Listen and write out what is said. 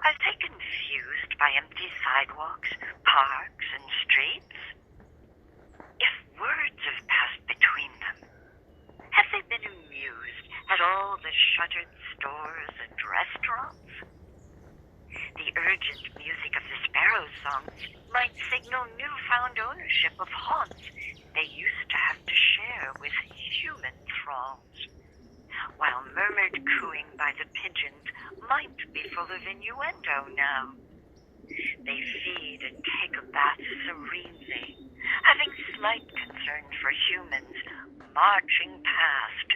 Are they confused by empty sidewalks, parks, and streets? If words have passed between them, have they been amused at all the shuttered stores and restaurants? The urgent music of the sparrows' songs might signal newfound ownership of haunts they used to have to share with human throngs, while murmured cooing by the pigeons might be full of innuendo now. They feed and take a bath serenely, having slight concern for humans marching past